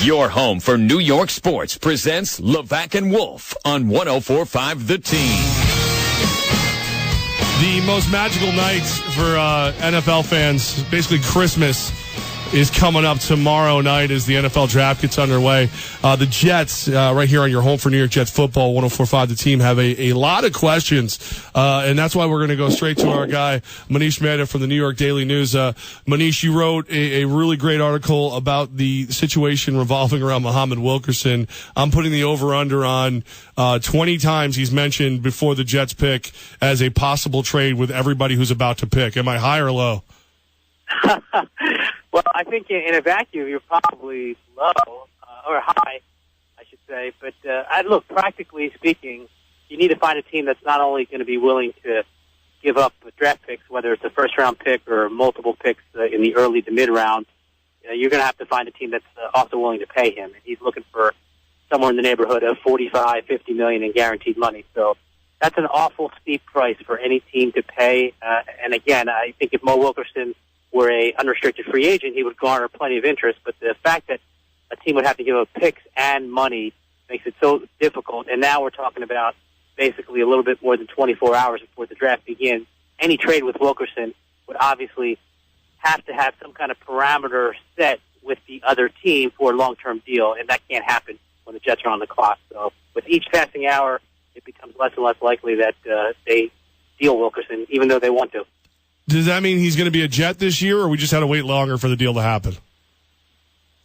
Your home for New York sports presents Levack and Wolf on 104.5 The Team. The most magical night for NFL fans, basically Christmas, is coming up tomorrow night as the NFL draft gets underway. The Jets, right here on your home for New York Jets football, 104.5 The Team, have a lot of questions, and that's why we're going to go straight to our guy, Manish Mehta from the New York Daily News. Manish, you wrote a really great article about the situation revolving around Muhammad Wilkerson. I'm putting the over-under on 20 times he's mentioned before the Jets pick as a possible trade with everybody who's about to pick. Am I high or low? Well, I think in a vacuum, you're probably low, or high, I should say. But look, practically speaking, you need to find a team that's not only going to be willing to give up draft picks, whether it's a first-round pick or multiple picks in the early to mid-round. You're going to have to find a team that's also willing to pay him. And he's looking for somewhere in the neighborhood of $45, $50 million in guaranteed money. So that's an awful steep price for any team to pay. And again, I think if Mo Wilkerson were a unrestricted free agent, he would garner plenty of interest. But the fact that a team would have to give up picks and money makes it so difficult. And now we're talking about basically a little bit more than 24 hours before the draft begins. Any trade with Wilkerson would obviously have to have some kind of parameter set with the other team for a long-term deal, and that can't happen when the Jets are on the clock. So with each passing hour, it becomes less and less likely that they deal Wilkerson, even though they want to. Does that mean he's going to be a Jet this year, or we just had to wait longer for the deal to happen?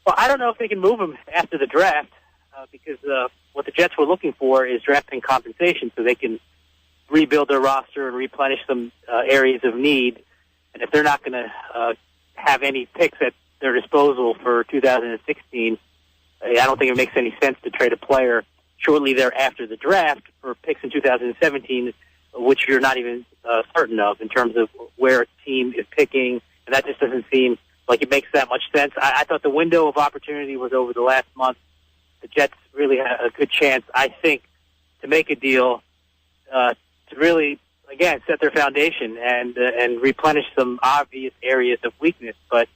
Well, I don't know if they can move him after the draft because what the Jets were looking for is drafting compensation so they can rebuild their roster and replenish some areas of need. And if they're not going to have any picks at their disposal for 2016, I don't think it makes any sense to trade a player shortly thereafter the draft for picks in 2017, which you're not even certain of in terms of where a team is picking, and that just doesn't seem like it makes that much sense. I thought the window of opportunity was over the last month. The Jets really had a good chance, I think, to make a deal to really, again, set their foundation and replenish some obvious areas of weakness. But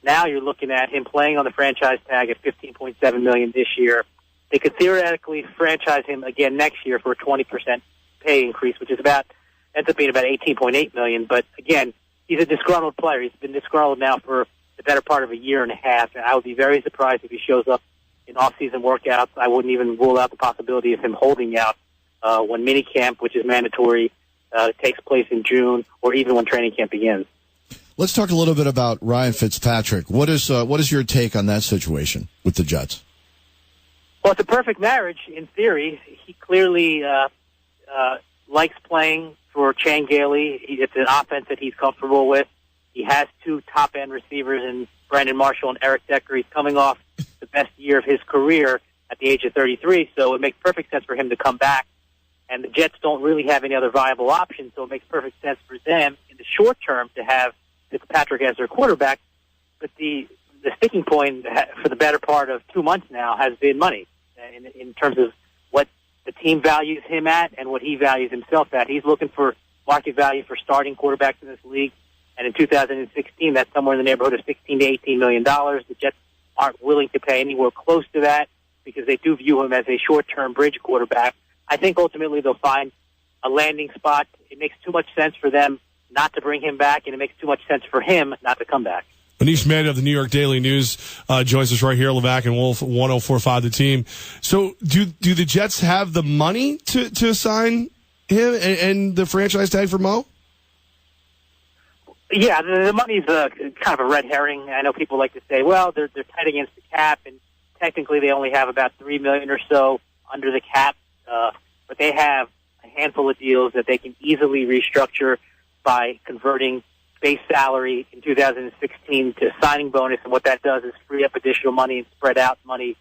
now you're looking at him playing on the franchise tag at $15.7 million this year. They could theoretically franchise him again next year for a 20% pay increase, which is ends up being about $18.8 million. But again, he's a disgruntled player. He's been disgruntled now for the better part of a year and a half. And I would be very surprised if he shows up in off-season workouts. I wouldn't even rule out the possibility of him holding out when minicamp, which is mandatory, takes place in June, or even when training camp begins. Let's talk a little bit about Ryan Fitzpatrick. What is your take on that situation with the Jets? Well, it's a perfect marriage in theory. He clearly likes playing for Chan Gailey. It's an offense that he's comfortable with. He has two top-end receivers in Brandon Marshall and Eric Decker. He's coming off the best year of his career at the age of 33, so it makes perfect sense for him to come back. And the Jets don't really have any other viable options, so it makes perfect sense for them in the short term to have Fitzpatrick as their quarterback. But the sticking point for the better part of 2 months now has been money in terms of what the team values him at and what he values himself at. He's looking for market value for starting quarterbacks in this league. And in 2016, that's somewhere in the neighborhood of $16 to $18 million. The Jets aren't willing to pay anywhere close to that because they do view him as a short-term bridge quarterback. I think ultimately they'll find a landing spot. It makes too much sense for them not to bring him back, and it makes too much sense for him not to come back. Manish Mehta of the New York Daily News joins us right here, Levack and Wolf, 104.5 The Team. So do the Jets have the money to sign him and the franchise tag for Mo? Yeah, the money's kind of a red herring. I know people like to say, well, they're tight against the cap, and technically they only have about $3 million or so under the cap, but they have a handful of deals that they can easily restructure by converting base salary in 2016 to signing bonus, and what that does is free up additional money and spread out money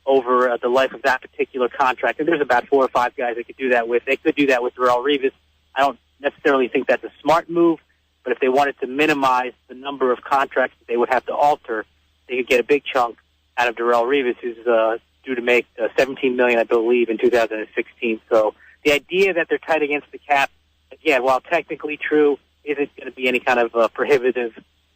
over the life of that particular contract. And there's about 4 or 5 guys they could do that with. They could do that with Darrelle Revis. I don't necessarily think that's a smart move, but if they wanted to minimize the number of contracts that they would have to alter, they could get a big chunk out of Darrelle Revis, who's due to make $17 million, I believe, in 2016. So the idea that they're tight against the cap, again, while technically true, isn't going to be any kind of prohibitive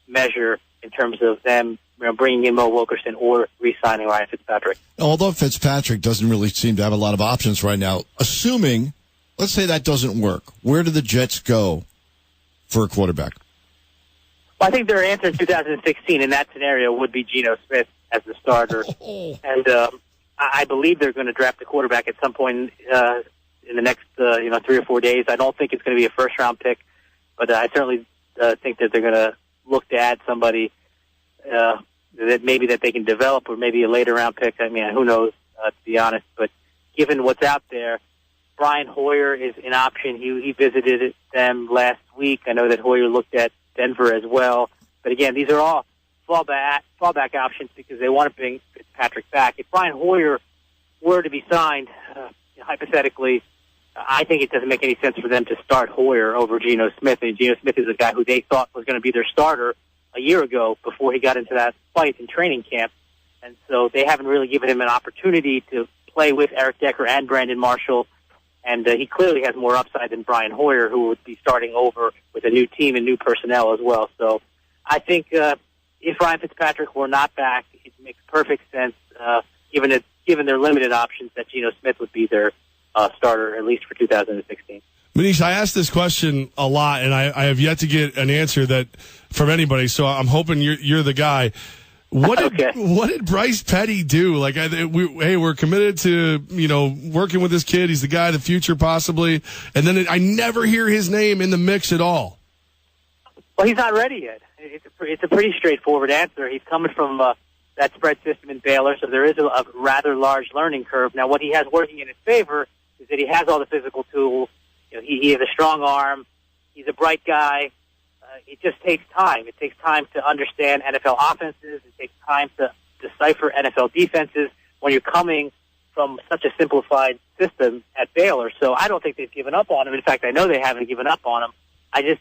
measure in terms of them bringing in Mo Wilkerson or re-signing Ryan Fitzpatrick. Although Fitzpatrick doesn't really seem to have a lot of options right now, assuming, let's say that doesn't work, where do the Jets go for a quarterback? Well, I think their answer in 2016 in that scenario would be Geno Smith as the starter. And I believe they're going to draft a quarterback at some point in the next 3 or 4 days. I don't think it's going to be a first-round pick, but I certainly think that they're going to look to add somebody that they can develop, or maybe a later-round pick. I mean, who knows, to be honest. But given what's out there, Brian Hoyer is an option. He visited them last week. I know that Hoyer looked at Denver as well. But again, these are all fallback options because they want to bring Fitzpatrick back. If Brian Hoyer were to be signed, hypothetically, I think it doesn't make any sense for them to start Hoyer over Geno Smith. And Geno Smith is a guy who they thought was going to be their starter a year ago before he got into that fight in training camp. And so they haven't really given him an opportunity to play with Eric Decker and Brandon Marshall. And he clearly has more upside than Brian Hoyer, who would be starting over with a new team and new personnel as well. So I think if Ryan Fitzpatrick were not back, it makes perfect sense, given their limited options, that Geno Smith would be their starter, at least for 2016. Manish, I asked this question a lot, and I have yet to get an answer that from anybody, so I'm hoping you're the guy. What did Bryce Petty do? Like, we're committed to, working with this kid. He's the guy of the future, possibly. And then I never hear his name in the mix at all. Well, he's not ready yet. It's a pretty straightforward answer. He's coming from that spread system in Baylor, so there is a rather large learning curve. Now, what he has working in his favor is that he has all the physical tools. He has a strong arm. He's a bright guy. It just takes time. It takes time to understand NFL offenses. It takes time to decipher NFL defenses when you're coming from such a simplified system at Baylor. So I don't think they've given up on him. In fact, I know they haven't given up on him. I just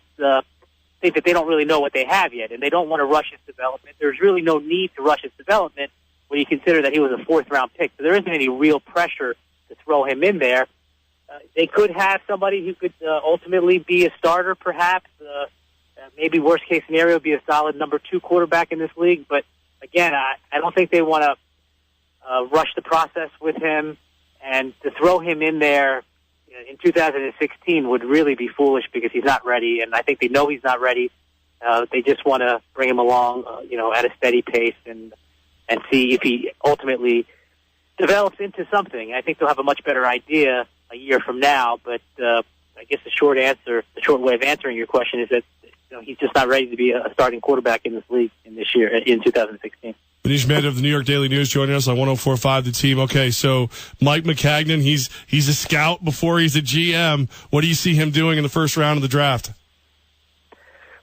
think that they don't really know what they have yet, and they don't want to rush his development. There's really no need to rush his development when you consider that he was a fourth-round pick. So there isn't any real pressure to throw him in there. They could have somebody who could ultimately be a starter, perhaps. Maybe worst-case scenario, be a solid number 2 quarterback in this league. But, again, I don't think they want to rush the process with him. And to throw him in there in 2016 would really be foolish because he's not ready. And I think they know he's not ready. They just want to bring him along, at a steady pace and see if he ultimately develops into something. I think they'll have a much better idea a year from now. But I guess the short way of answering your question is that he's just not ready to be a starting quarterback in this league in 2016. Manish Mehta of the New York Daily News joining us on 104.5 The Team. Okay, so Mike McCagnon, he's a scout before he's a GM. What do you see him doing in the first round of the draft?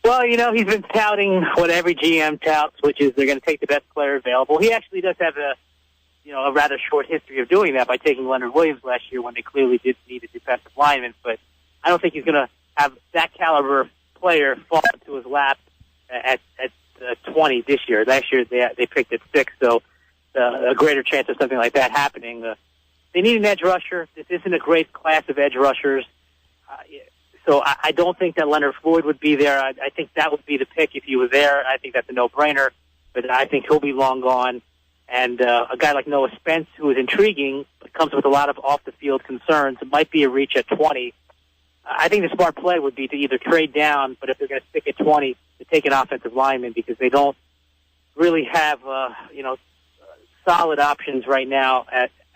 Well, he's been touting what every GM touts, which is they're going to take the best player available. He actually does have a rather short history of doing that by taking Leonard Williams last year when they clearly did need a defensive lineman. But I don't think he's going to have that caliber of player fall into his lap at 20 this year. Last year they picked at 6, so a greater chance of something like that happening. They need an edge rusher. This isn't a great class of edge rushers. So I don't think that Leonard Floyd would be there. I think that would be the pick if he was there. I think that's a no-brainer, but I think he'll be long gone. And a guy like Noah Spence, who is intriguing, but comes with a lot of off-the-field concerns, it might be a reach at 20. I think the smart play would be to either trade down, but if they're going to stick at 20, to take an offensive lineman because they don't really have, solid options right now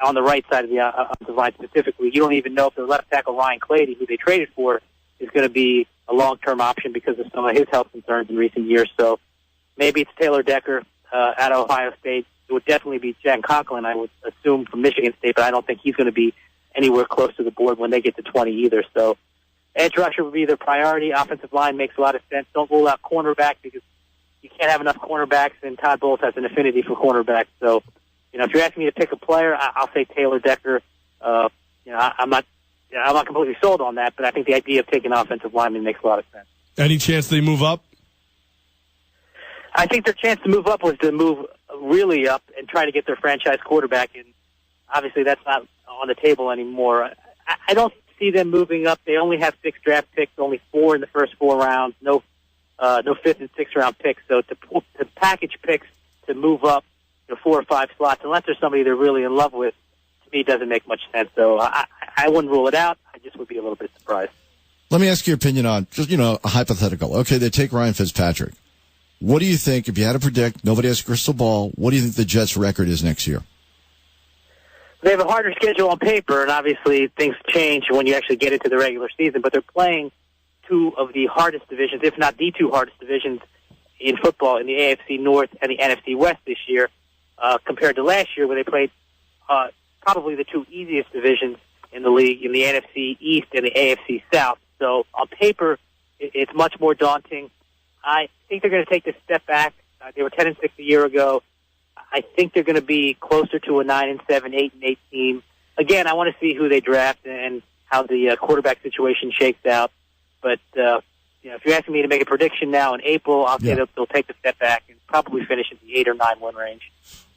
on the right side of the offensive line specifically. You don't even know if their left tackle Ryan Clady, who they traded for, is going to be a long-term option because of some of his health concerns in recent years. So maybe it's Taylor Decker at Ohio State. It would definitely be Jan Conklin, I would assume, from Michigan State, but I don't think he's going to be anywhere close to the board when they get to 20 either. So edge rusher would be their priority. Offensive line makes a lot of sense. Don't rule out cornerback because you can't have enough cornerbacks, and Todd Bowles has an affinity for cornerbacks. So, if you're asking me to pick a player, I'll say Taylor Decker. I'm not completely sold on that, but I think the idea of taking an offensive lineman makes a lot of sense. Any chance they move up? I think their chance to move up was to move really up and try to get their franchise quarterback, and obviously that's not on the table anymore. I don't see them moving up. They only have 6 draft picks, only 4 in the first 4 rounds, no no 5th and 6th round picks. So to package picks to move up 4 or 5 slots, unless there's somebody they're really in love with, to me doesn't make much sense. So I wouldn't rule it out. I just would be a little bit surprised. Let me ask your opinion on just, a hypothetical. Okay, they take Ryan Fitzpatrick. What do you think, if you had to predict, nobody has a crystal ball, what do you think the Jets' record is next year? They have a harder schedule on paper, and obviously things change when you actually get into the regular season, but they're playing two of the hardest divisions, if not the two hardest divisions in football, in the AFC North and the NFC West this year, compared to last year where they played probably the two easiest divisions in the league, in the NFC East and the AFC South. So on paper, it's much more daunting. I think they're going to take this step back. They were 10-6 a year ago. I think they're going to be closer to a 9-7, 8-8 team. Again, I want to see who they draft and how the quarterback situation shakes out. But if you're asking me to make a prediction now in April, I'll say they'll take the step back and probably finish in the 8 or 9 win range.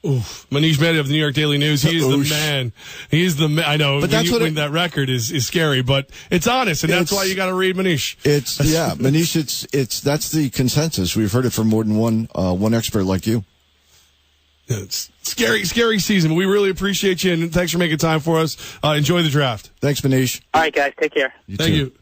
Oof. Manish Mehta of the New York Daily News. He is the man. He is the man. I know. But that record is scary, but it's honest, and that's why you got to read Manish. Manish. That's the consensus. We've heard it from more than one expert like you. It's scary season. But we really appreciate you, and thanks for making time for us. Enjoy the draft. Thanks, Manish. All right, guys. Take care. Thank you.